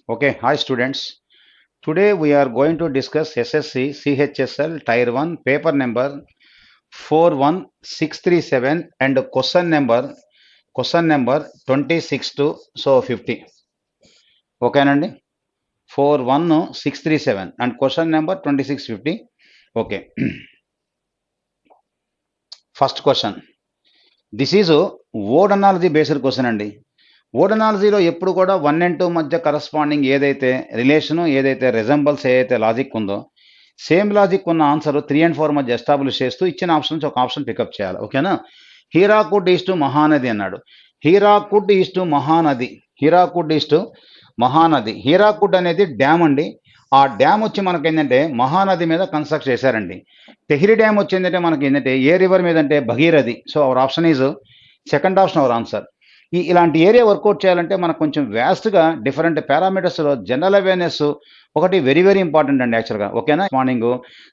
Okay, hi students. Today we are going to discuss SSC CHSL Tier 1 paper number 41637 and question number 26 to 50. Okay, Nandi? 41637 and question number 2650. Okay. First question. This is a word analogy based question అండి. Word అనాలజీలో ఎప్పుడు కూడా 1 and 2 మధ్య corresponding ఏదైతే relation ఏదైతే resembles ఏదైతే logic ఉందో same logic ఉన్న answer 3 and 4 మధ్య ఎస్టాబ్లిష్ చేస్తూ ఇచ్చిన ఆప్షన్ నుంచి ఒక ఆప్షన్ పికప్ చేయాలి. ఓకేనా? హీరాకుడ్ ఈస్ టు మహానది అన్నాడు. Hirakud is to Mahanadi. Hirakud is to Mahanadi. Hirakud అనేది డ్యామ్ అండి. ఆ డ్యామ్ వచ్చి మనకి ఏంటంటే మహానది మీద కన్స్ట్రక్ట్ చేశారండి. తెహ్రీ డ్యామ్ వచ్చి ఏంటంటే మనకి ఏంటంటే ఏ రివర్ మీద అంటే Bhagirathi. So our option is second option our answer. ఇలాంటి ఏరియా వర్కౌట్ చేయాలంటే మనకు కొంచెం వ్యాస్ట్గా డిఫరెంట్ పారామీటర్స్లో జనరల్ అవేర్నెస్ ఒకటి వెరీ వెరీ ఇంపార్టెంట్ అండి యాక్చువల్గా. ఓకేనా? మార్నింగ్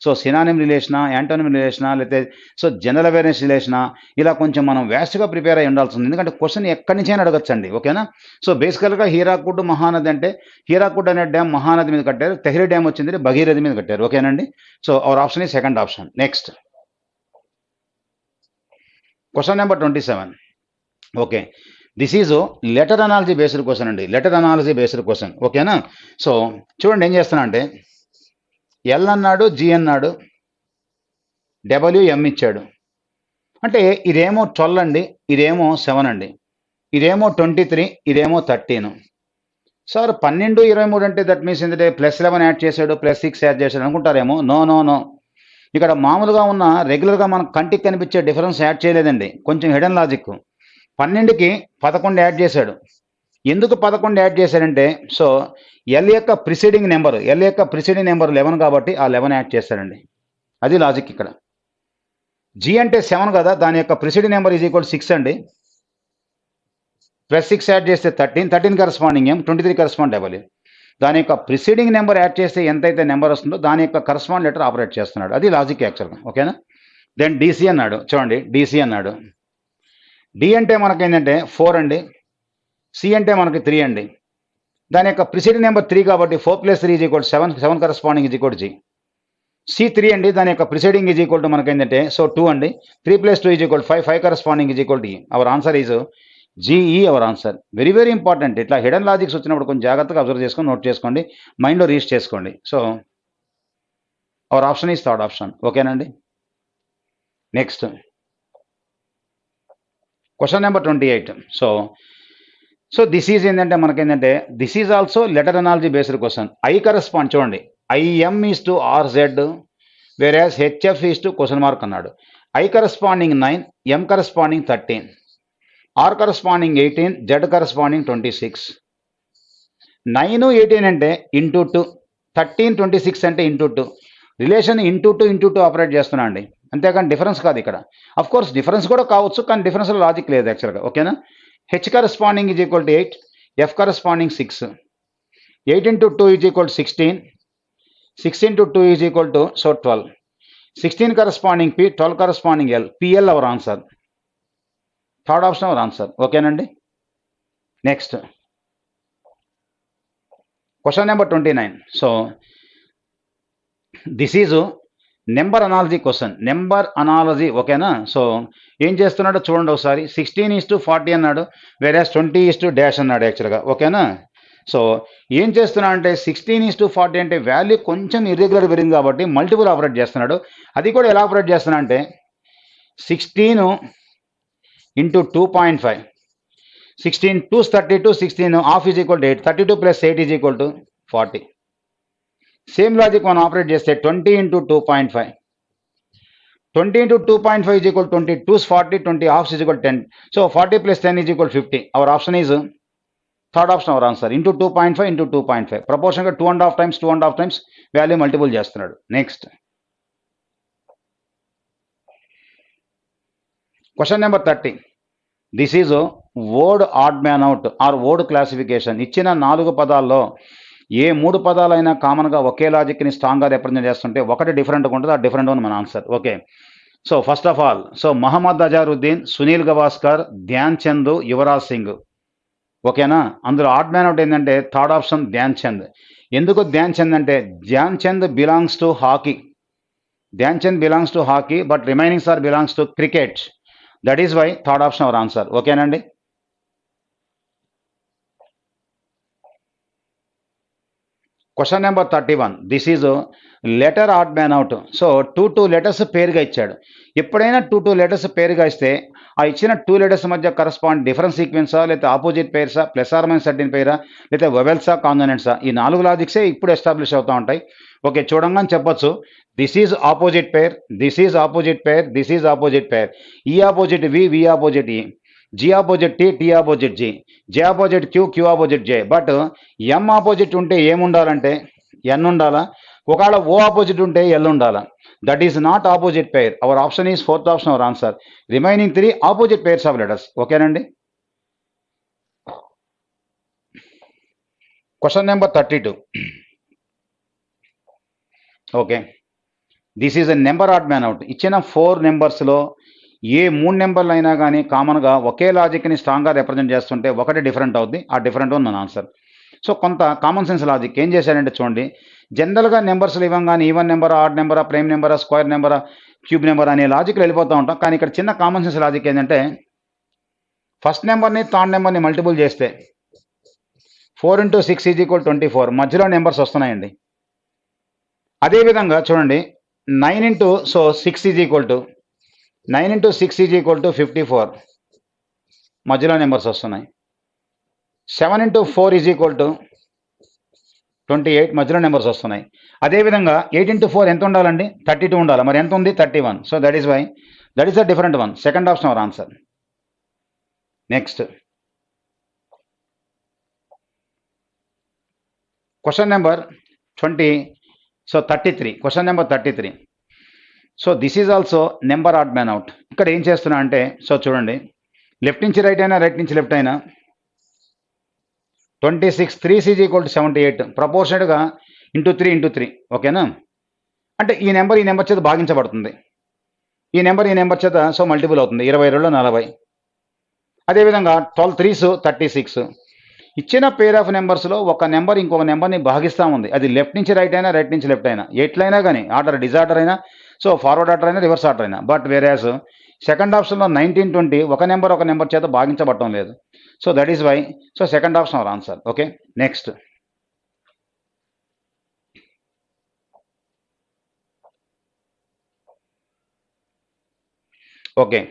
సో సినానిమ్ రిలేషనా, యాంటోనిమ్ రిలేషనా, లేకపోతే సో జనరల్ అవేర్నెస్ రిలేషనా, ఇలా కొంచెం మనం వ్యాస్ట్గా ప్రిపేర్ అయ్యి ఉండాల్సి ఉంది. ఎందుకంటే క్వశ్చన్ ఎక్కడి నుంచి అయినా అడగచ్చండి. ఓకేనా? సో బేసికల్గా హీరాకుడ్ మహానది అంటే హీరాకుడ్ అనే డ్యామ్ మహానది మీద కట్టారు, తెహ్రీ డ్యామ్ వచ్చింది భగీరథి మీద కట్టారు. ఓకేనండి? సో అవర్ ఆప్షన్ ఈ second option. Next question number 27. Okay, this is letter analogy based question అండి. Letter analogy based question. ఓకేనా? సో చూడండి ఏం చేస్తున్నా అంటే ఎల్ అన్నాడు, జి అన్నాడు, డబ్ల్యూఎం ఇచ్చాడు. అంటే ఇదేమో 12 అండి, ఇదేమో 7 అండి, ఇదేమో 23, ఇదేమో 13. సార్ 12, 23 అంటే దట్ మీన్స్ ఏంటంటే +11 యాడ్ చేశాడు, +6 యాడ్ చేశాడు అనుకుంటారేమో. నో నో నో, ఇక్కడ మామూలుగా ఉన్న రెగ్యులర్గా మనకు కంటికి కనిపించే డిఫరెన్స్ యాడ్ చేయలేదండి. కొంచెం హిడెన్ లాజిక్. 12కి 11 యాడ్ చేశాడు. ఎందుకు 11 యాడ్ చేశాడంటే సో ఎల్ యొక్క ప్రిసీడింగ్ నెంబర్ 11 కాబట్టి ఆ 11 యాడ్ చేశాడండి. అది లాజిక్ ఇక్కడ. జి అంటే 7 కదా, దాని యొక్క ప్రిసీడింగ్ నెంబర్ ఈజ్ ఈక్వల్ 6 అండి. +6 యాడ్ చేస్తే 13 కరస్పాండింగ్ ఎం, 23 కరస్పాండ్ డబ్ల్యూ. దాని యొక్క ప్రిసీడింగ్ నెంబర్ యాడ్ చేస్తే ఎంతైతే నెంబర్ వస్తుందో దాని యొక్క కరస్పాండ్ లెటర్ ఆపరేట్ చేస్తున్నాడు. అది లాజిక్ యాక్చువల్గా. ఓకేనా? దెన్ డీసీ అన్నాడు. చూడండి డీసీ అన్నాడు. డి అంటే మనకి ఏంటంటే 4 అండి, సి అంటే మనకి 3 అండి. దాని యొక్క ప్రిసీడింగ్ నెంబర్ 3 కాబట్టి 4 + 3 is equal 7, 7 corresponding is equal G. C 3 అండి, దాని యొక్క ప్రిసీడింగ్ ఈజ్ ఈక్వల్ టు మనకి ఏంటంటే సో 2 అండి. 3 + 2 is equal 5, 5 corresponding is equal to E. Our answer is GE. Our answer. Very very important. ఇట్లా హిడెన్ లాజిక్స్ వచ్చినప్పుడు కొంచెం జాగ్రత్తగా అబ్జర్వ్ చేసుకొని నోట్ చేసుకోండి, మైండ్లో రీచ్ చేసుకోండి. So our option is third option. ఓకేనండి? Next question number 28. So this is ఏంటంటే మనకేంటంటే this is also letter analogy based question. I correspond చూడండి, IM is to RZ whereas HF is to question mark అన్నాడు. I corresponding 9, M corresponding 13, R corresponding 18, Z corresponding 26. 9, 18 అంటే into 2, 13, 26 అంటే into 2. Relation into 2 operate చేస్తున్నా అండి, అంతేకాని difference కాదు ఇక్కడ. Of course difference కూడా కావచ్చు, కానీ డిఫరెన్స్లో లాజిక్ లేదు యాక్చువల్గా. ఓకేనా? H corresponding is equal to 8, F corresponding 6, 8 × 2 is equal 16, 6 × 2 is equal to so 12, 16 corresponding P, 12 corresponding L. PL our answer. Third option our answer. ఓకేనండి? Next question number 29. So this is number analogy question. Number analogy. ఓకేనా? So ఏం చేస్తున్నాడో చూడండి ఒకసారి. 16:40 అన్నాడు, వేరే 20:- అన్నాడు యాక్చువల్గా. ఓకేనా? సో ఏం చేస్తున్నా అంటే 16:40 అంటే వాల్యూ కొంచెం ఇర్రెగ్యులర్ పెరిగింది కాబట్టి మల్టిపుల్ ఆపరేట్ చేస్తున్నాడు. అది కూడా ఎలా ఆపరేట్ చేస్తున్నా అంటే 16 × 2.5, 16 2s 32, 16 ½ is equal to 8, 32 + 8 is equal to 40. Same logic మనం ఆపరేట్ చేస్తే 20 × 2.5, 20 × 2.5 is equal 20, 2s 40, 20 ½ is equal 10. So 40 + 10 is equal 50. Our option is third option our answer. Into 2.5 × 2.5 ప్రపోర్షన్గా 2.5 టైమ్స్ వాల్యూ మల్టిపుల్ చేస్తున్నాడు. Next question number 30. This is word odd man out are word classification. ఇచ్చిన 4 పదాల్లో ఏ 3 పదాలైనా కామన్గా ఒకే లాజిక్ని స్ట్రాంగ్గా represent చేస్తుంటే ఒకటి డిఫరెంట్గా ఉంటుంది, ఆ డిఫరెంట్ వన్ మన ఆన్సర్. Okay, so first of all so Mohammad Azharuddin, Sunil Gavaskar, Dhyan Chand, Yuvraj Singh. ఓకేనా. అందులో ఆడ్ మ్యాన్ అవుట్ ఏంటంటే థర్డ్ ఆప్షన్ ధ్యాన్ చంద్. ఎందుకు ధ్యాన్ చంద్ అంటే Dhyan Chand belongs to hockey. Dhyan Chand belongs to hockey but remainings are belongs to cricket. That is why third option our answer. ఓకేనండి. Question number 31. This is letter odd man out. So two letters పేరుగా ఇచ్చాడు. ఎప్పుడైనా two letters పేరుగా ఇస్తే ఆ ఇచ్చిన two letters మధ్య correspond difference సీక్వెన్సా, లేకపోతే ఆపోజిట్ పేర్సా, ప్లస్ ఆర్ మైనస్ సర్టిన్ పేరా, లేకపోతే వెవెల్సా, కాన్సోనెంట్సా, ఈ 4 లాజిక్సే ఇప్పుడు ఎస్టాబ్లిష్ అవుతూ ఉంటాయి. ఓకే, చూడంగానే చెప్పొచ్చు this is opposite pair, this is opposite pair, this is opposite pair. E opposite V, V opposite E, G opposite T, T opposite G, J opposite Q, Q opposite J. But M opposite ఉంటే ఏముండాలంటే N ఉండాలా, ఒకవేళ O opposite ఉంటే L ఉండాలా. That is not opposite pair. Our option is fourth option our answer. Remaining 3 opposite pairs of letters. ఓకేనండి. Question number 32. Okay, this is a number odd man out. ఇచ్చిన 4 నెంబర్స్లో ఏ 3 నెంబర్లు అయినా కానీ కామన్గా ఒకే లాజిక్ని స్ట్రాంగ్గా రిప్రజెంట్ చేస్తుంటే ఒకటి డిఫరెంట్ అవుద్ది. ఆ డిఫరెంట్ వన్ మన ఆన్సర్. సో కొంత కామన్ సెన్స్ లాజిక్ ఏం చేశాడంటే చూడండి, జనరల్గా నెంబర్స్లు ఇవ్వగానే ఈవెన్ నెంబరా, ఆడ్ నెంబరా, ప్రైమ్ నెంబరా, స్క్వేర్ నెంబరా, క్యూబ్ నెంబర్ అనే లాజిక్లో వెళ్ళిపోతూ ఉంటాం. కానీ ఇక్కడ చిన్న కామన్ సెన్స్ లాజిక్ ఏంటంటే ఫస్ట్ నెంబర్ని థర్డ్ నెంబర్ని మల్టిపుల్ చేస్తే 4 × 6 = 24. మధ్యలో నెంబర్స్ వస్తున్నాయండి. అదేవిధంగా చూడండి 9 × 6 = 54. మధ్యలో నెంబర్స్ వస్తున్నాయి. 7 × 4 = 28. మధ్యలో నెంబర్స్ వస్తున్నాయి. అదేవిధంగా 8 × 4 ఎంత ఉండాలండి? 32 ఉండాలి. మరి ఎంత ఉంది? 31. So that is why that is the different one. Second option our answer. Next question number 33. Question number 33. So this is also number odd man out. ఇక్కడ ఏం చేస్తున్నా అంటే సో చూడండి, లెఫ్ట్ నుంచి రైట్ అయినా, రైట్ నుంచి లెఫ్ట్ అయినా 26 3 = 78. ప్రపోర్షనట్గా × 3 ఓకేనా. అంటే ఈ నెంబర్ చేత భాగించబడుతుంది. ఈ నెంబర్ చేత సో మల్టిపుల్ అవుతుంది. 22 40. అదేవిధంగా 12 3s 36. ఇచ్చిన పేర్ ఆఫ్ నెంబర్స్లో ఒక నెంబర్ ఇంకొక నెంబర్ని భాగిస్తూ ఉంది. అది లెఫ్ట్ నుంచి రైట్ అయినా, రైట్ నుంచి లెఫ్ట్ అయినా, ఎట్లయినా కానీ, ఆర్డర్ డిజార్డర్ అయినా, సో ఫార్వర్డ్ ఆర్డర్ అయినా, రివర్స్ ఆర్డర్ అయినా. బట్ వేరేస్ సెకండ్ ఆప్షన్లో 19 20 ఒక నెంబర్ చేత భాగించబడటం లేదు. So that is why so second option our answer. Okay, next okay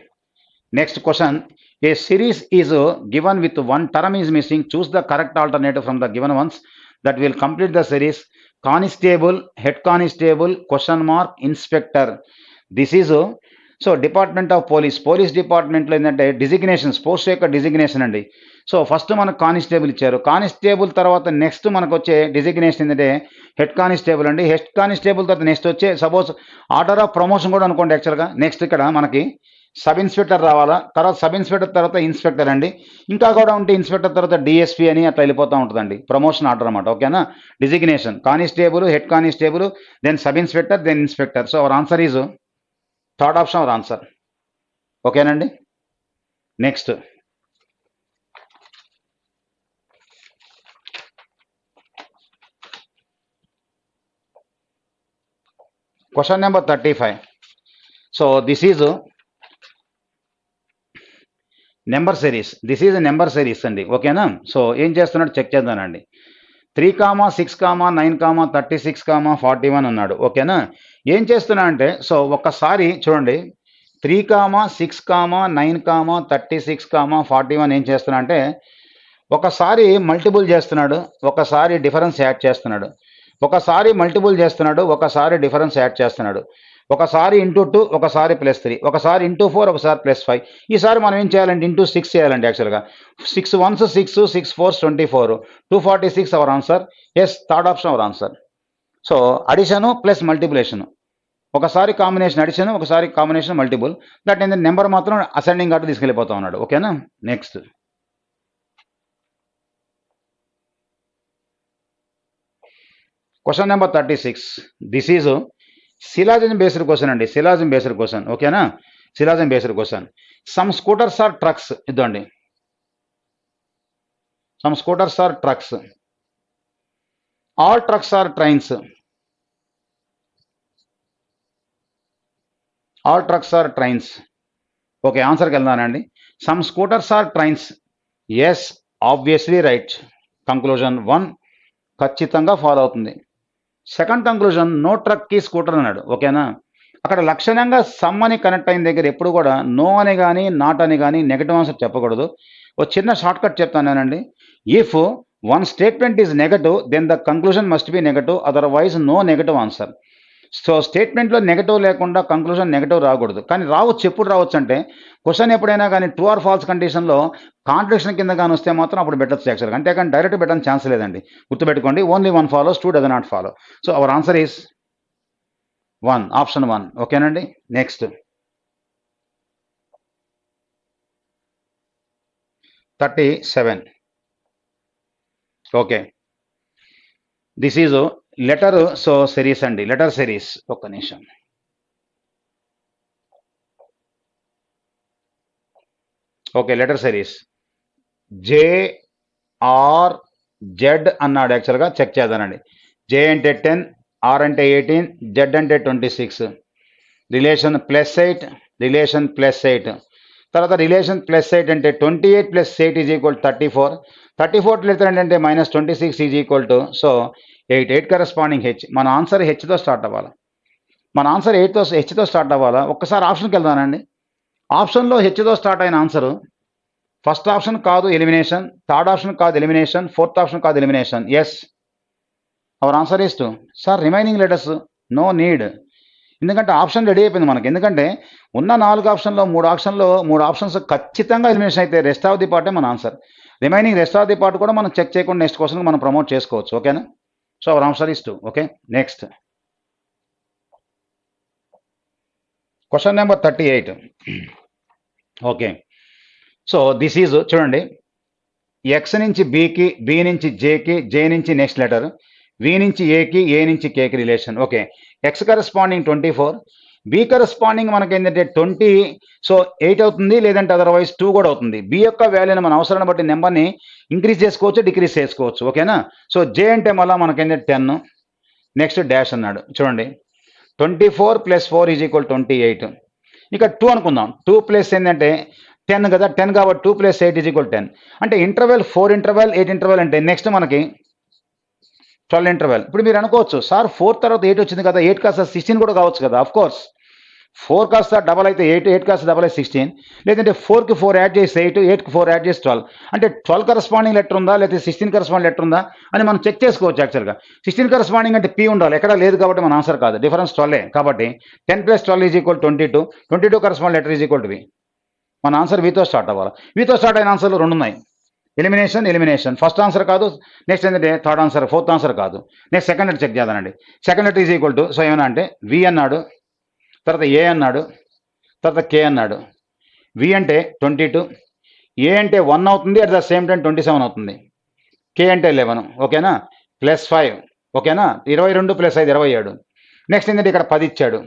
next question. A series is given with one term is missing. Choose the correct alternative from the given ones that will complete the series. Constable, head constable, question mark, inspector. This is so department of police డిపార్ట్మెంట్లో ఏంటంటే designations, post యొక్క designation అండి. So first మనకు constable ఇచ్చారు. Constable తర్వాత next మనకు వచ్చే designation ఏంటంటే హెడ్ కానిస్టేబుల్ అండి. హెడ్ కానిస్టేబుల్ తర్వాత నెక్స్ట్ వచ్చే సపోజ్ ఆర్డర్ ఆఫ్ ప్రమోషన్ కూడా అనుకోండి. యాక్చువల్గా నెక్స్ట్ ఇక్కడ మనకి సబ్ ఇన్స్పెక్టర్ రావాలా, తర్వాత సబ్ ఇన్స్పెక్టర్ తర్వాత ఇన్స్పెక్టర్ అండి. ఇంకా కూడా ఉంటే ఇన్స్పెక్టర్ తర్వాత డిఎస్పీ అని అట్లా వెళ్ళిపోతూ ఉంటుందండి. ప్రమోషన్ ఆర్డర్ అనమాట. ఓకేనా. Designation constable, head constable, then sub inspector, then inspector. So our answer is third option our answer. ఓకేనండి. Next question number 35. So this is number series. This is number series అండి. ఓకేనా. So ఏం చేస్తున్నాడు check చేద్దానండి. 3, 6, 9, 36, 41 అన్నాడు. ఓకేనా. ఏం చేస్తున్నా అంటే సో ఒక్కసారి చూడండి 3, 6, 9, 36, 41 ఏం చేస్తున్నా అంటే ఒకసారి మల్టిపుల్ చేస్తున్నాడు, ఒకసారి డిఫరెన్స్ యాడ్ చేస్తున్నాడు, ఒకసారి మల్టిపుల్ చేస్తున్నాడు, ఒకసారి డిఫరెన్స్ యాడ్ చేస్తున్నాడు, ఒకసారి × 2, ఒకసారి +3, ఒకసారి × 4, ఒకసారి +5. ఈసారి మనం ఏం చేయాలంటే × 6 చేయాలండి. యాక్చువల్గా 6 1s 6, 6 4s 24, 246 అవర్ ఆన్సర్. Yes, third option our answer. So addition plus multiplication, ఒకసారి కాంబినేషన్ అడిషన్, ఒకసారి కాంబినేషన్ మల్టిపుల్. దట్ ఏంటంటే నెంబర్ మాత్రం అసెండింగ్ ఆర్డర్ తీసుకెళ్ళిపోతా ఉన్నాడు. ఓకేనా. Next question number 36. This is syllogism based question అండి. Syllogism based question. ఓకేనా. Syllogism based question. Some scooters are trucks. ఇద్దండి some scooters are trucks, all trucks are trains, all trucks are trains. Okay, ఆన్సర్కి వెళ్దానండి. Some scooters are trains, yes obviously right. Conclusion 1 ఖచ్చితంగా follow అవుతుంది. Second conclusion no truck కి scooter అన్నాడు. ఓకేనా, అక్కడ లక్షణంగా సమ్ అని కనెక్ట్ అయిన దగ్గర ఎప్పుడు కూడా నో అని కానీ నాట్ అని కానీ నెగటివ్ ఆన్సర్ చెప్పకూడదు. ఒక చిన్న షార్ట్ కట్ చెప్తానండి. If one statement is negative then the conclusion must be negative, otherwise no negative answer. So స్టేట్మెంట్లో నెగటివ్ లేకుండా కంక్లూజన్ నెగటివ్ రాకూడదు. కానీ రావచ్చు, ఎప్పుడు రావచ్చు అంటే క్వశ్చన్ ఎప్పుడైనా కానీ ట్రూ ఆర్ ఫాల్స్ కండిషన్లో కాంట్రడిక్షన్ కింద కానీ వస్తే మాత్రం అప్పుడు పెట్టచ్చు యాక్చువల్గా. అంతేకాని డైరెక్ట్ పెట్టడానికి ఛాన్స్ లేదండి. గుర్తుపెట్టుకోండి, only 1 follows, 2 does not follow. So our answer is 1, option 1. ఓకేనండి. Next 37. Okay, this is letter series అండి, లెటర్ సిరీస్. ఒక్క నిమిషం. Okay, letter series JR Z అన్నాడు. యాక్చువల్గా చెక్ చేద్దానండి. J అంటే 10, R అంటే 18, Z అంటే 26. Relation +8, relation +8. తర్వాత రిలేషన్ +8 అంటే 28 + 8 ఈజ్ ఈక్వల్ 34. 34 + 8 అంటే -26 is equal to 8. 8 corresponding H. మన ఆన్సర్ హెచ్తో స్టార్ట్ అవ్వాలి. మన ఆన్సర్ హెచ్తో స్టార్ట్ అవ్వాలా? ఒక్కసారి ఆప్షన్కి వెళ్దానండి. ఆప్షన్లో హెచ్తో స్టార్ట్ అయిన ఆన్సరు ఫస్ట్ ఆప్షన్ కాదు ఎలిమినేషన్, థర్డ్ ఆప్షన్ కాదు ఎలిమినేషన్, ఫోర్త్ ఆప్షన్ కాదు elimination. Yes, our answer is 2. Sir remaining letters no need, ఎందుకంటే ఆప్షన్ రెడీ అయిపోయింది మనకి. ఎందుకంటే ఉన్న 4 ఆప్షన్లో 3 ఆప్షన్స్ ఖచ్చితంగా ఎలిమినేషన్ అయితే రెస్ట్ ఆఫ్ ది పార్టే మన answer. Remaining rest of the part కూడా మనం చెక్ చేయకుండా నెక్స్ట్ క్వశ్చన్కి మనం ప్రమోట్ చేసుకోవచ్చు. ఓకేనా? So our answer is 2. Okay, next question number 38. Okay, so this is చూడండి, ఎక్స్ నుంచి బికి, బి నుంచి జేకి, జే నుంచి నెక్స్ట్ లెటర్, వి నుంచి ఏకి, ఏ నుంచి కేకి relation. Okay, X corresponding 24, B corresponding మనకి ఏంటంటే 20, సో 8 అవుతుంది, లేదంటే అదర్వైజ్ 2 కూడా అవుతుంది. బి యొక్క వాల్యూని మన అవసరాన్ని బట్టి నెంబర్ని ఇంక్రీజ్ చేసుకోవచ్చు, డిక్రీజ్ చేసుకోవచ్చు. ఓకేనా? సో జే అంటే మళ్ళీ మనకేంటంటే 10, నెక్స్ట్ డాష్ అన్నాడు. చూడండి, 24 + 4 ఈజ్ ఈక్వల్ 28. ఇక 2 అనుకుందాం. 2 ప్లస్ ఏంటంటే 10 కదా, 10 కాబట్టి 2 + 8 ఈజ్ ఈక్వల్ 10. అంటే ఇంటర్వెల్ 4 ఇంటర్వెల్ 8 ఇంటర్వెల్ అంటే నెక్స్ట్ మనకి 12 ఇంటర్వెల్. ఇప్పుడు మీరు అనుకోవచ్చు, సార్ 4 తర్వాత 8 వచ్చింది కదా, 8 కాస్త 16 కూడా కావచ్చు కదా. ఆఫ్ కోర్స్ 4 కాస్త డబల్ అయితే 8, 8 కాస్త డబల్ అయితే 16, లేదంటే 4కి 4 యాడ్ చేసి 8, 8కి 4 యాడ్ చేసి 12. అంటే 12 కరెస్పాండింగ్ లెటర్ ఉందా, లేకపోతే 16 కరెస్పాండింగ్ లెటర్ ఉందా అని మనం చెక్ చేసుకోవచ్చు. యాక్చువల్గా 16 కరెస్పాండింగ్ అంటే P ఉండాలి, ఎక్కడా లేదు కాబట్టి మన ఆన్సర్ కాదు. డిఫరెన్స్ 12. కాబట్టి 10 + 12 is equal 22. 22 corresponding letter is equal to V. మన ఆన్సర్ వీతో స్టార్ట్ అవ్వాలి. వీతో స్టార్ట్ అయిన ఆన్సర్లు 2 ఉన్నాయి. ఎలిమినేషన్ ఫస్ట్ ఆన్సర్ కాదు, నెక్స్ట్ ఏంటంటే థర్డ్ ఆన్సర్, ఫోర్త్ ఆన్సర్ కాదు. నెక్స్ట్ సెకండ్ లెటర్ చెక్ చేద్దానండి. Second letter is equal to, so ఏమన్నా అంటే వి అన్నాడు, తర్వాత ఏ అన్నాడు, తర్వాత కే అన్నాడు. వి అంటే 22, ఏ అంటే 1 అవుతుంది, అట్ ద సేమ్ టైం 27 అవుతుంది, కే అంటే 11. ఓకేనా? +5. ఓకేనా? 22 + 5 27. నెక్స్ట్ ఏంటంటే ఇక్కడ 10 ఇచ్చాడు,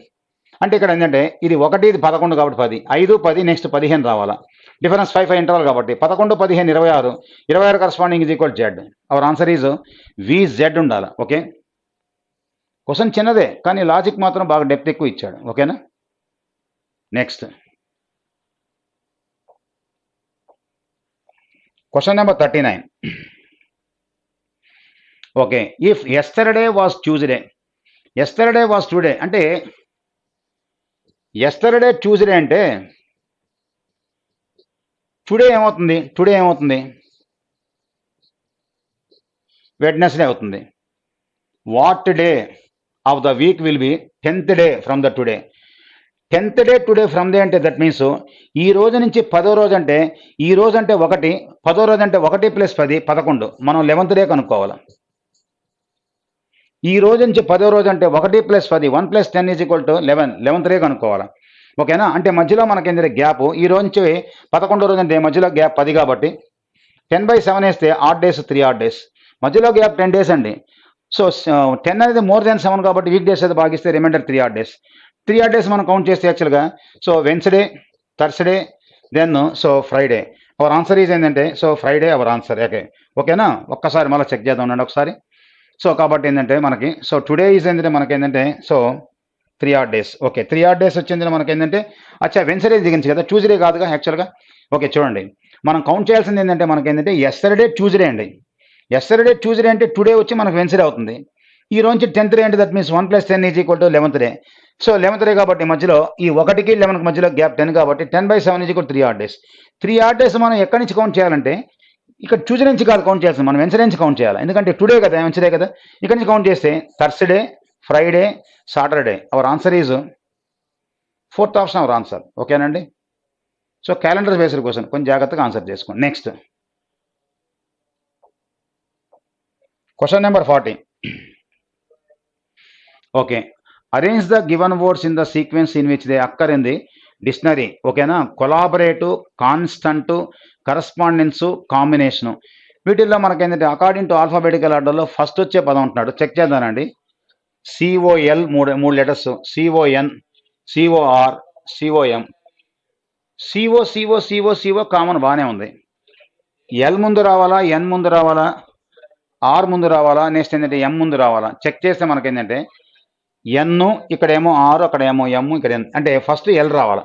అంటే ఇక్కడ ఏంటంటే ఇది 1, ఇది 11 కాబట్టి 10, 5, 10, నెక్స్ట్ 15 రావాలా. డిఫరెన్స్ 5 ఇంటర్వల్ కాబట్టి 11, 15, 26. 26 corresponding is equal Z. Hour answer is VZ ఉండాలి. ఓకే, క్వశ్చన్ చిన్నదే కానీ లాజిక్ మాత్రం బాగా డెప్త్ ఎక్కువ ఇచ్చాడు. ఓకేనా? Next question number 39. Okay, if yesterday was Tuesday, yesterday was today అంటే ఎస్టర్డే ట్యూస్డే అంటే టుడే ఏమవుతుంది? వెడ్నెస్డే అవుతుంది. What day of the week will be 10th day from the today. 10th day today from day అంటే that means ఈ రోజు నుంచి 10వ రోజు అంటే, ఈ రోజు అంటే 1, 10వ రోజు అంటే 1 + 10 11. మనం 11th డే కనుక్కోవాలి. ఈ రోజు నుంచి 10వ రోజు అంటే 1 + 10, 1 + 10 is equal to 11, 11th day కనుక్కోవాలి. ఓకేనా? అంటే మధ్యలో మనకి ఏంటంటే గ్యాప్, ఈ రోజు నుంచి 11వ రోజు అంటే మధ్యలో గ్యాప్ 10 కాబట్టి 10/7 వేస్తే ఆడ్ డేస్, 3 ఆడ్ డేస్, మధ్యలో గ్యాప్ 10 డేస్ అండి. సో 10 అనేది మోర్ దాన్ 7 కాబట్టి వీక్ డేస్ అయితే భాగిస్తే remainder 3 odd days. 3 odd days మనం కౌంట్ చేస్తే యాక్చువల్గా so Wednesday, Thursday, then so Friday. Our answer is ఏంటంటే సో ఫ్రైడే అవర్ ఆన్సర్. ఓకేనా, ఒక్కసారి మళ్ళీ చెక్ చేద్దాం ఉండండి ఒకసారి. సో కాబట్టి ఏంటంటే మనకి సో టుడే ఈజ్ ఏంటంటే మనకి ఏంటంటే so 3 odd days. Okay, 3 odd days వచ్చింది మనకి ఏంటంటే అచ్చా వెన్స్డే దిగించి కదా, ట్యూస్డే కాదుగా యాక్చువల్గా. ఓకే చూడండి, మనం కౌంట్ చేయాల్సింది ఏంటంటే మనకి ఏంటంటే ఎస్టర్డే ట్యూస్డే అండి. ఎస్టర్డే ట్యూస్డే అంటే టుడే వచ్చి మనకు వెన్స్డే అవుతుంది. ఈ రోజు 10th డే అంటే that means 1 + 10 is equal to 11th day. So 11th day కాబట్టి మధ్యలో ఈ 1కి 11కి మధ్యలో గ్యాప్ 10 కాబట్టి 10/7 is equal 3 odd days. 3 odd days మనం ఎక్కడి నుంచి కౌంట్ చేయాలంటే ఇక్కడ ట్యూస్డే నుంచి కాదు కౌంట్ చేయాల్సింది, మనం వెన్స్డే నుంచి కౌంట్ చేయాలి. ఎందుకంటే టుడే కదా, వెన్స్డే కదా. ఇక్కడ నుంచి కౌంట్ చేస్తే Thursday, Friday, Saturday. Hour answer is 4th option our answer. ఓకేనండి. సో క్యాలెండర్ బేస్డ్ క్వశ్చన్, కొంచెం జాగ్రత్తగా ఆన్సర్ చేసుకోండి. Next question number 40. Okay, arrange the given words in the sequence in which they అక్కర్ in the dictionary. ఓకేనా, collaborative, constant, కరస్పాండెన్సు, combination. వీటిల్లో మనకేంటంటే according to alphabetical ఆర్డర్లో first వచ్చే పదం అంటున్నాడు. చెక్ చేద్దానండి. COL మూడు letters, CON, COR, COM. CO common బాగానే ఉంది. ఎల్ ముందు రావాలా, ఎన్ ముందు రావాలా, ఆర్ ముందు రావాలా, నెక్స్ట్ ఏంటంటే ఎం ముందు రావాలా. చెక్ చేస్తే మనకేంటంటే ఎన్, ఇక్కడేమో ఆర్, అక్కడేమో ఎమ్, ఇక్కడ ఎన్. అంటే ఫస్ట్ ఎల్ రావాలా,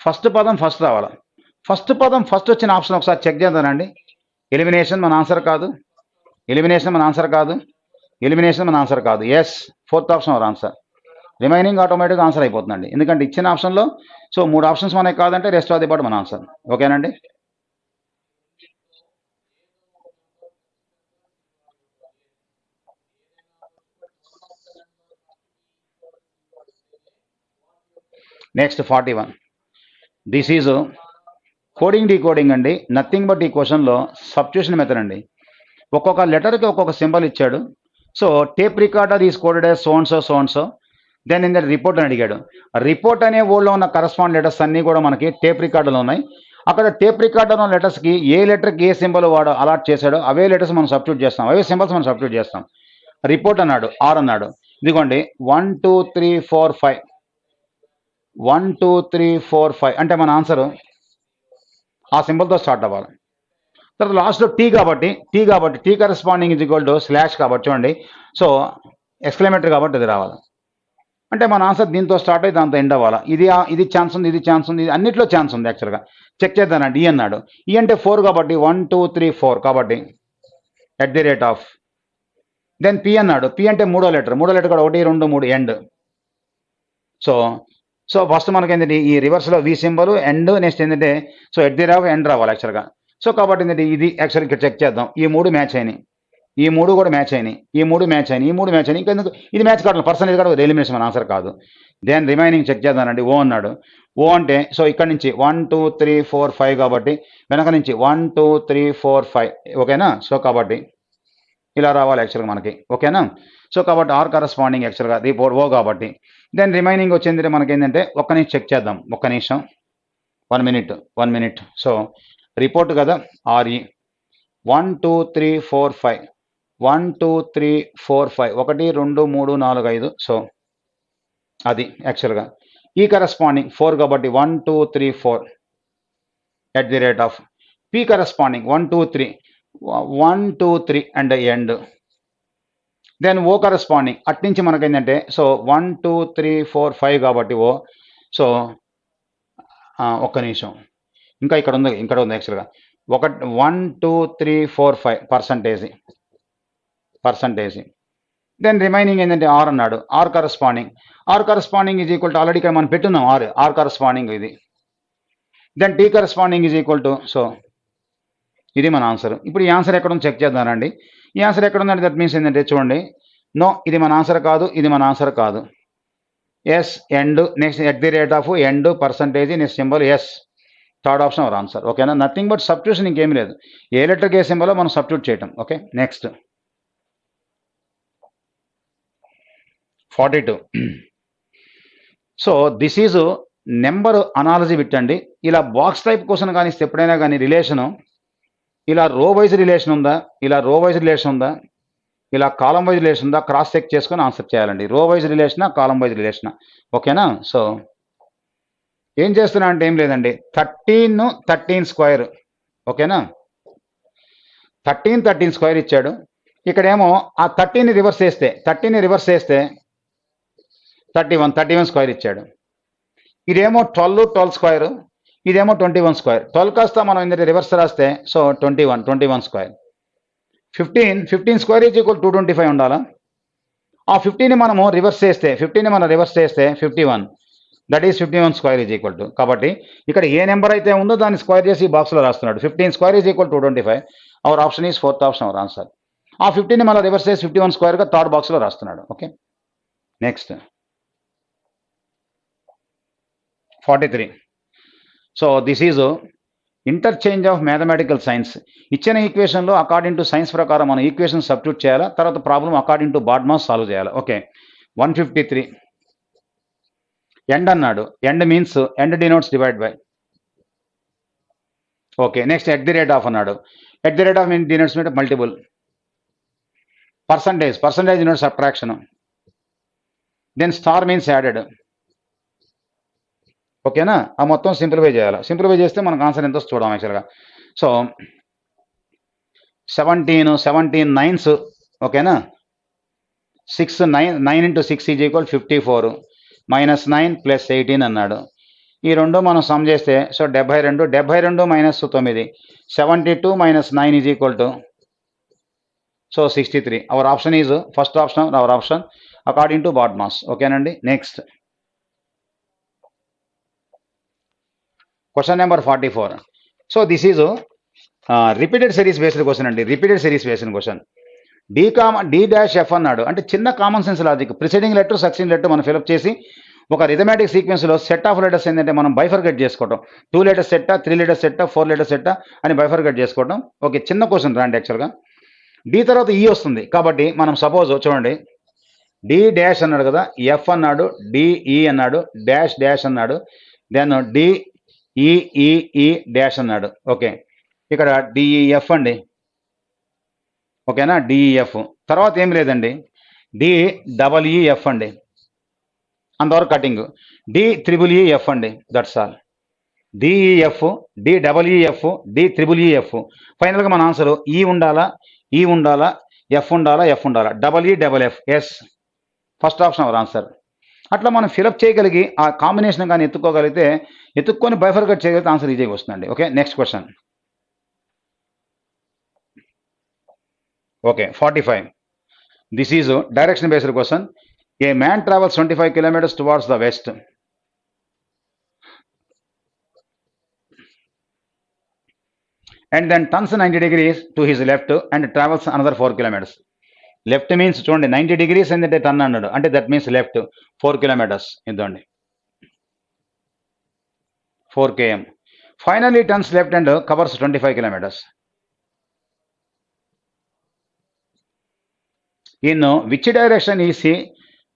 ఫస్ట్ పదం ఫస్ట్ రావాలా. ఫస్ట్ పదం ఫస్ట్ వచ్చిన ఆప్షన్ ఒకసారి చెక్ చేద్దానండి. ఎలిమినేషన్ మన ఆన్సర్ కాదు, ఎలిమినేషన్ మన ఆన్సర్ కాదు, ఎలిమినేషన్ మన ఆన్సర్ కాదు. Yes, 4th option our answer. Remaining ఆటోమేటిక్గా ఆన్సర్ అయిపోతుందండి. ఎందుకంటే ఇచ్చిన ఆప్షన్లో సో 3 ఆప్షన్స్ మనకి కాదంటే రెస్ట్ ఆఫ్ ది పార్ట్ మన ఆన్సర్. ఓకేనండి. Next 41. This is coding decoding అండి. నథింగ్ బట్ ఈ క్వశ్చన్లో సబ్స్టిట్యూషన్ మెథడ్ అండి. ఒక్కొక్క లెటర్కి ఒక్కొక్క సింబల్ ఇచ్చాడు. So tape recorder is coded as so and so. Then in that report అని అడిగాడు. రిపోర్ట్ అనే వర్డ్లో ఉన్న కరస్పాండ్ లెటర్స్ అన్నీ కూడా మనకి టేప్ రికార్డులో ఉన్నాయి. అక్కడ టేప్ రికార్డర్ ఉన్న లెటర్స్కి ఏ లెటర్కి ఏ సింబల్ వాడు అలాట్ చేశాడో అవే లెటర్స్ మనం సబ్స్టిట్యూట్ చేస్తాం, అవే సింబల్స్ మనం సబ్స్టిట్యూట్ చేస్తాం. రిపోర్ట్ అన్నాడు, ఆర్ అన్నాడు. ఇదిగోండి 1 2 3 4 5, 1 2 3 4 5 అంటే మన ఆన్సరు ఆ సింబల్తో స్టార్ట్ అవ్వాలి. తర్వాత లాస్ట్లో టీ కాబట్టి T corresponding is equal to slash కాబట్టి చూడండి. సో ఎక్స్క్లమేటరీ కాబట్టి అది రావాలి. అంటే మన ఆన్సర్ దీంతో స్టార్ట్ అయ్యి దాంతో ఎండ్ అవ్వాలి. ఇది ఛాన్స్ ఉంది, ఇది ఛాన్స్ ఉంది, ఇది అన్నిట్లో ఛాన్స్ ఉంది యాక్చువల్గా. చెక్ చేద్దానండి. ఈ అన్నాడు, ఈ అంటే 4 కాబట్టి 1 2 3 4 కాబట్టి @ దెన్ పి అన్నాడు. పి అంటే మూడో లెటర్ కూడా 1 2 3 ఎండ్. సో ఫస్ట్ మనకి ఏంటంటే ఈ రివర్స్లో వి సింబల్ ఎండ్, నెక్స్ట్ ఏంటంటే సో ఎండ్ రావాలి యాక్చువల్గా. సో కాబట్టి ఏంటంటే ఇది యాక్చువల్గా ఇక్కడ చెక్ చేద్దాం. ఈ 3 మ్యాచ్ అయినాయి, ఈ 3 కూడా మ్యాచ్ అయినాయి, ఈ 3 మ్యాచ్ అయినాయి, ఈ 3 మ్యాచ్ అయినాయి. ఇంకెందుకు ఇది మ్యాచ్ కావట్లేదు, పర్సంటేజ్ కూడా ఎలిమినేషన్ మన ఆన్సర్ కాదు. దెన్ రిమైనింగ్ చెక్ చేద్దానండి. ఓ అన్నాడు. ఓ అంటే సో ఇక్కడ నుంచి 1 2 3 4 5 కాబట్టి వెనక నుంచి 1 2 3 4 5. ఓకేనా. సో కాబట్టి ఇలా రావాలి యాక్చువల్గా మనకి. ఓకేనా. సో కాబట్టి ఆర్ కరస్పాండింగ్ యాక్చువల్గా రిపోర్ట్ ఓ కాబట్టి దెన్ రిమైనింగ్ వచ్చింది మనకి ఏంటంటే ఒక్క నిమిషం చెక్ చేద్దాం, ఒక్క నిమిషం, 1 మినిట్. సో రిపోర్ట్ కదా, ఆర్ఈ 1 2 3 4 5, 1 2 3 4 5, 1 2 3 4 5. సో అది యాక్చువల్గా ఈ కరస్పాండింగ్ 4 కాబట్టి 1 2 3 4 @ P corresponding 1 2 3 1 2 3 and end. Then O corresponding అట్నుంచి మనకి ఏంటంటే సో 1 2 3 4 5 కాబట్టి ఓ. సో ఒక్క నిమిషం, ఇంకా ఇక్కడ ఉంది యాక్చువల్గా 1 2 3 4 5 పర్సంటేజ్. దెన్ రిమైనింగ్ ఏంటంటే ఆర్ అన్నాడు. R corresponding is equal to already ఇక్కడ మనం పెట్టున్నాం ఆర్ కరస్పాండింగ్ ఇది. Then T corresponding is equal to so ఇది మన ఆన్సర్. ఇప్పుడు ఈ ఆన్సర్ ఎక్కడ ఉంది చెక్ చేద్దానండి. ఈ ఆన్సర్ ఎక్కడ ఉందంటే దట్ మీన్స్ ఏంటంటే చూడండి, నో ఇది మన ఆన్సర్ కాదు, ఇది మన ఆన్సర్ కాదు. S and, next @ and percentage, next symbol S, 3rd option our answer. ఓకేనా. నథింగ్ బట్ సబ్స్టిట్యూషన్, ఇంకేమీ లేదు. ఏ లెటర్కి ఏ సింబల్ మనం సబ్స్టిట్యూట్ చేయటం. Okay. Next 42. So this is number analogy బిట్టండి. ఇలా బాక్స్ టైప్ క్వశ్చన్ కానీ ఎప్పుడైనా కానీ రిలేషను ఇలా రో వైజ్ రిలేషన్ ఉందా, ఇలా రో వైజ్ రిలేషన్ ఉందా, ఇలా కాలం వైజ్ రిలేషన్ ఉందా, క్రాస్ చెక్ చేసుకొని ఆన్సర్ చేయాలండి. రో వైజ్ రిలేషనా, కాలం వైజ్ రిలేషనా. ఓకేనా. సో ఏం చేస్తున్నా అంటే ఏం లేదండి, 13 స్క్వేర్, ఓకేనా, 13 స్క్వేర్ ఇచ్చాడు. ఇక్కడేమో ఆ 13ని రివర్స్ చేస్తే 31 స్క్వేర్ ఇచ్చాడు. ఇదేమో 12 స్క్వేర్, ఇదేమో 21 స్క్వేర్. 12 కాస్త మనం ఏంటంటే రివర్స్ రాస్తే so 21 square. 15 square is equal 225 ఉండాలా. ఆ 15ని మనము రివర్స్ చేస్తే 51, that is 51 square is equal to. కాబట్టి ఇక్కడ ఏ నెంబర్ అయితే ఉందో దాన్ని స్క్వేర్ చేసి ఈ బాక్స్లో రాస్తున్నాడు. 15 square is equal 225. Our option is fourth option, our answer. ఆ 15ని మళ్ళీ రివర్స్ చేసి 51 స్క్వేర్గా థర్డ్ బాక్స్లో రాస్తున్నాడు. Okay, next 43. So this is interchange of mathematical science. ఇచ్చిన ఈక్వేషన్లో అకార్డింగ్ టు సైన్స్ ప్రకారం మనం ఈక్వేషన్ సబ్స్టిట్యూట్ చేయాలా, తర్వాత problem according to BODMAS solve చేయాలి. ఓకే, 153 ఎండ్ అన్నాడు. And means and denotes divide by. Okay, next at the rate of అన్నాడు. At the rate of mean denotes multiple. Percentage denotes subtraction. Then star means added. ఓకేనా, ఆ మొత్తం simplify చేయాలి. Simplify చేస్తే మనకు answer ఎంతో చూద్దాం యాక్చువల్గా. సో 17 9s, ఓకేనా, 9 into 6 ఈజ్ ఈక్వల్ 54 -9 + 18 అన్నాడు. ఈ రెండు మనం సమ్ చేస్తే so 72 -9 72 - 9 is equal to so 63. Our option is first option, our option according to BODMAS. ఓకేనండి, next question number 44. So this is repeated series based question అండి. Repeated series based question. D-F అన్నాడు. అంటే చిన్న common sense logic. Preceding letter succeeding letter మనం fill up చేసి ఒక arithmetic సీక్వెన్స్లో set of letters ఏంటంటే మనం బైఫర్గేట్ చేసుకోవటం. 2 లెటర్స్ సెట్టా, 3 లెటర్స్ సెట్టా, 4 లెటర్స్ సెట్టా అని బైఫర్గేట్ చేసుకోవటం. ఓకే, చిన్న క్వశ్చన్ రాండి. యాక్చువల్గా డి తర్వాత ఈ వస్తుంది కాబట్టి మనం సపోజ్ చూడండి, D' అన్నాడు కదా, F అన్నాడు, DE అన్నాడు, డాష్ అన్నాడు, దెన్ DEE డాష్ అన్నాడు. ఓకే, ఇక్కడ DEF అండి. ఓకేనా, DEF తర్వాత ఏం లేదండి, DEEF అండి, అంతవరకు కటింగ్. DEEF అండి, that's all. DEF, DEEF, DEEF. ఫైనల్గా మన ఆన్సర్ ఈ ఉండాలా, F ఉండాలా, EEFF. Yes, first option our answer. అట్లా మనం ఫిలప్ చేయగలిగి ఆ కాంబినేషన్ కానీ ఎత్తుక్కొని బైఫర్గేట్ చేయగలిగితే ఆన్సర్ ఈజీగా వస్తుందండి. Okay, next question. Okay, 45. This is direction based question. A man travels 25 kilometers towards the west and then turns 90 degrees to his left and travels another 4 kilometers. Left means చూడండి 90 degrees ఏంటంటే turn అన్నాడు, అంటే that means left 4 kilometers. ఇద్దండి 4 km. Finally turns left and covers 25 kilometers. In which direction is he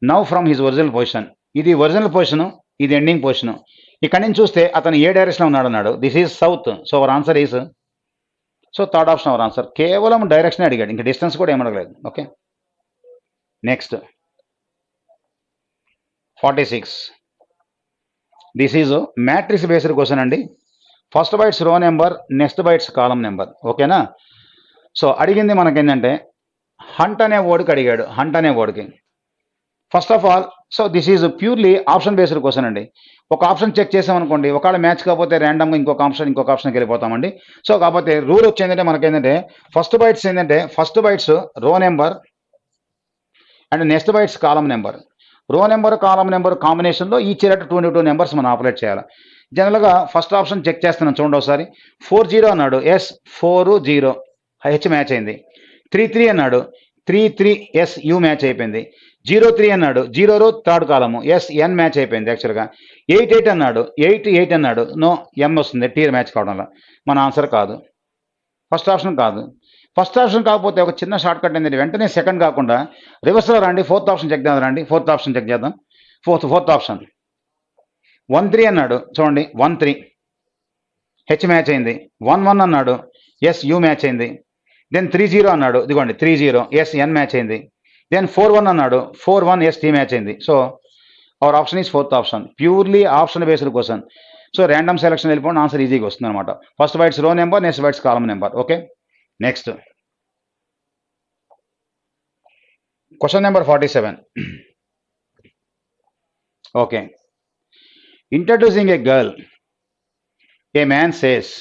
now from his original position. ఇది original position, ఇది ending position. ఇక్కడ నుంచి చూస్తే అతను ఏ డైరెక్షన్లో ఉన్నాడు. This is south. So our answer is so third option our answer. కేవలం direction అడిగాడు, ఇంకా డిస్టెన్స్ కూడా ఏమడగలేదు. Okay, next 46. This is matrix based question అండి. First bytes row number, next bytes column number. ఓకేనా, సో అడిగింది మనకేంటంటే హంట్ అనే వర్డ్కి అడిగాడు. హంట్ అనే వర్డ్కి first of all so this is purely option based question అండి. ఒక ఆప్షన్ చెక్ చేసామనుకోండి, ఒకవేళ మ్యాచ్ కాకపోతే ర్యాండమ్గా ఇంకొక ఆప్షన్కి వెళ్ళిపోతామండి. సో కాకపోతే రూల్ వచ్చేందంటే మనకేంటంటే first bytes row number and next bytes column number. Row number, column number కాంబినేషన్లో ఈచ్ ఎట్ 2 నెంబర్స్ మనం ఆపరేట్ చేయాలి. జనరల్గా ఫస్ట్ ఆప్షన్ చెక్ చేస్తున్నాం చూడండి ఒకసారి. 40 అన్నాడు, ఎస్ 40 హెచ్ మ్యాచ్ అయింది. 33 అన్నాడు, 33 ఎస్ యూ మ్యాచ్ అయిపోయింది. 03 అన్నాడు, 0 థర్డ్ కాలము, ఎస్ ఎన్ మ్యాచ్ అయిపోయింది యాక్చువల్గా. 88 అన్నాడు, 8 అన్నాడు, నో ఎం వస్తుంది, టీర్ మ్యాచ్ కావడంలో మన ఆన్సర్ కాదు, ఫస్ట్ ఆప్షన్ కాదు. ఫస్ట్ ఆప్షన్ కాకపోతే ఒక చిన్న షార్ట్ కట్ ఏంటంటే వెంటనే సెకండ్ కాకుండా రివర్స్లో రండి, ఫోర్త్ ఆప్షన్ చెక్ చేద్దాం రండి. ఫోర్త్ ఆప్షన్ చెక్ చేద్దాం. ఫోర్త్ ఆప్షన్ 13 అన్నాడు, చూడండి 13 హెచ్ మ్యాచ్ అయింది. 11 అన్నాడు, ఎస్ యూ మ్యాచ్ అయింది. దెన్ 30 అన్నాడు, ఇదిగోండి 30 ఎస్ ఎన్ మ్యాచ్ అయింది. దెన్ 41 అన్నాడు, 41 ఎస్ టీ మ్యాచ్ అయింది. So our option is fourth option. Purely option based question. So random selection వెళ్ళిపోండి, ఆన్సర్ ఈజీగా వస్తుంది అనమాట. First bytes row number, next bytes column number. Okay, next question number 47. Okay, introducing ఏ girl, ఏ man says,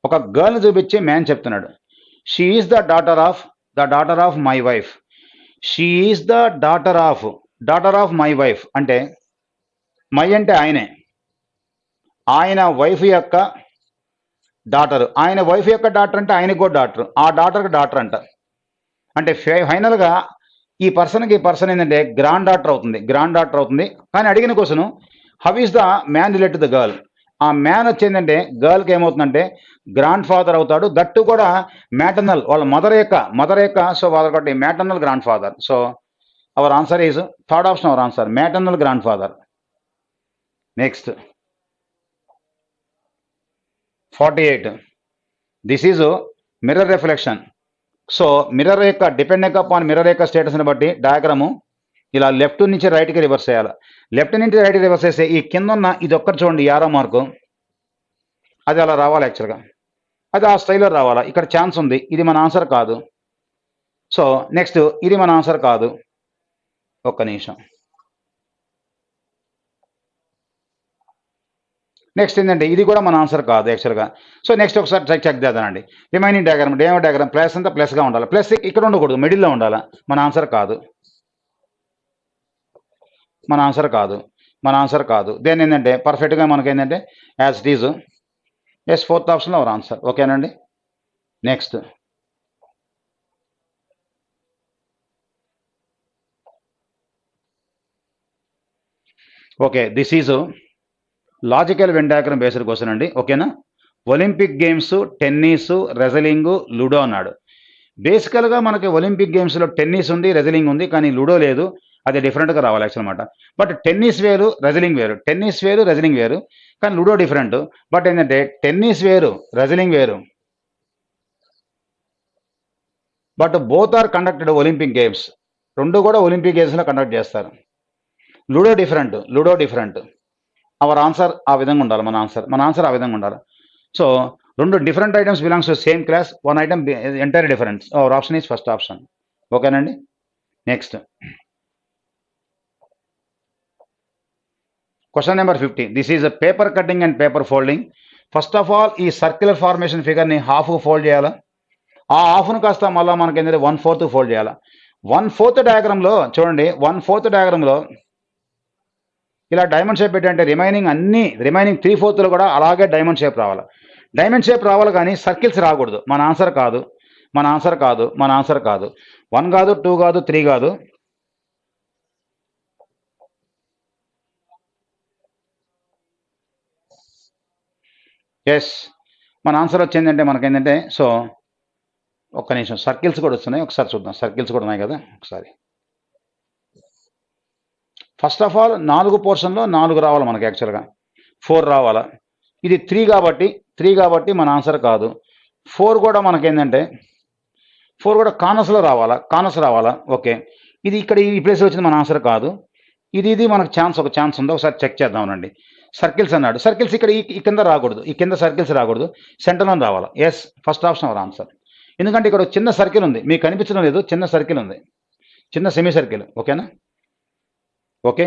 ఒక గర్ల్ని చూపించి man చెప్తున్నాడు, she is the daughter of my wife. She is the daughter of my wife అంటే my అంటే ఆయనే, ఆయన wife యొక్క daughter. ఆయన wife యొక్క డాటర్ అంటే ఆయనకు కూడా డాటర్, ఆ డాటర్కి డాటర్ అంట. అంటే ఫైనల్గా ఈ పర్సన్ ఏంటంటే గ్రాండ్ డాటర్ అవుతుంది. కానీ అడిగిన question, how is the man related the girl. ఆ మ్యాన్ వచ్చేందంటే గర్ల్కి ఏమవుతుందంటే గ్రాండ్ ఫాదర్ అవుతాడు, దట్టు కూడా మ్యాటర్నల్, వాళ్ళ మదర్ యొక్క సో ఫాదర్ కాబట్టి maternal grand father. So our answer is third option, our answer maternal grand father. Next 48. This is mirror reflection. So mirror యొక్క depending upon mirror యొక్క స్టేటస్ని బట్టి diagram ఇలా left నుంచి రైట్కి రివర్స్ చేయాలి. లెఫ్ట్ నుంచి రైట్కి రివర్స్ చేస్తే ఈ కింద ఉన్న ఇది ఒక్కటి చూడండి, యారో మార్కు, అది అలా రావాలి యాక్చువల్గా, అది ఆ స్టైల్లో రావాలా. ఇక్కడ ఛాన్స్ ఉంది, ఇది మన ఆన్సర్ కాదు. సో నెక్స్ట్ ఇది మన ఆన్సర్ కాదు, ఒక్క నిమిషం. నెక్స్ట్ ఏంటంటే ఇది కూడా మన ఆన్సర్ కాదు యాక్చువల్గా. సో నెక్స్ట్ ఒకసారి చెక్ చేద్దామండి. రిమైనింగ్ డయాగ్రామ్ ప్లస్ అంతా ప్లస్గా ఉండాలి, ప్లస్ ఇక్కడ ఉండకూడదు, మిడిల్లో ఉండాలి. మన ఆన్సర్ కాదు, మన ఆన్సర్ కాదు. దేని ఏంటంటే పర్ఫెక్ట్గా మనకి ఏంటంటే as it is. Yes, fourth ఆప్షన్లో అవర్ ఆన్సర్. ఓకేనండి, next okay, this is logical Venn diagram based question అండి. ఓకేనా, Olympic games, tennis, wrestling, ludo అన్నాడు. బేసికల్గా మనకి ఒలింపిక్ గేమ్స్లో టెన్నిస్ ఉంది, రెజ్లింగ్ ఉంది, కానీ లూడో లేదు. అది డిఫరెంట్గా రావాలి యాక్చువల్ అనమాట. బట్ టెన్నిస్ వేరు, రెజ్లింగ్ వేరు, కానీ లూడో డిఫరెంట్. బట్ ఏంటంటే టెన్నిస్ వేరు, రెజ్లింగ్ వేరు, but both are conducted Olympic games. రెండు కూడా ఒలింపిక్ గేమ్స్లో కండక్ట్ చేస్తారు. Ludo different. అవర్ ఆన్సర్ ఆ విధంగా ఉండాలి, మన ఆన్సర్ ఆ విధంగా ఉండాలి. సో రెండు different items belongs to same class, one item entire difference. Our option is first option. ఓకేనండి, next question number 50. This is paper cutting and paper folding. First of all ఈ సర్క్యులర్ ఫార్మేషన్ ఫిగర్ని half fold చేయాలా, ఆ హాఫ్ను కాస్త మళ్ళీ మనకి ఏంటంటే 1/4 fold చేయాలా. 1/4 డయాగ్రామ్లో చూడండి, 1/4 డయాగ్రామ్లో ఇలా డైమండ్ షేప్ పెట్టంటే రిమైనింగ్ 3/4 కూడా అలాగే డైమండ్ షేప్ రావాలి, కానీ సర్కిల్స్ రాకూడదు. మన ఆన్సర్ కాదు, 1 కాదు, 2 కాదు, 3 కాదు. ఎస్, మన ఆన్సర్ వచ్చిందంటే మనకేంటంటే, సో ఒక్క నిమిషం, సర్కిల్స్ కూడా వస్తున్నాయి, ఒకసారి చూద్దాం. సర్కిల్స్ కూడా ఉన్నాయి కదా ఒకసారి. ఫస్ట్ ఆఫ్ ఆల్ 4 పోర్షన్లో 4 రావాలి మనకి, యాక్చువల్గా 4 రావాలా. ఇది 3 కాబట్టి మన ఆన్సర్ కాదు. 4 కూడా మనకేంటంటే 4 కూడా కార్నర్స్లో రావాలా. ఓకే, ఇది ఇక్కడ ఈ ప్లేస్లో వచ్చింది, మన ఆన్సర్ కాదు. ఇది మనకు ఒక ఛాన్స్ ఉందో ఒకసారి చెక్ చేద్దామనండి. సర్కిల్స్ అన్నాడు, సర్కిల్స్ ఇక్కడ ఈ కింద రాకూడదు, ఈ కింద సర్కిల్స్ రాకూడదు, సెంటర్లో రావాలా. Yes, first option our answer. ఎందుకంటే ఇక్కడ చిన్న సర్కిల్ ఉంది, మీకు కనిపించడం లేదు, చిన్న సర్కిల్ ఉంది, చిన్న సెమీ సర్కిల్. ఓకేనా, ఓకే.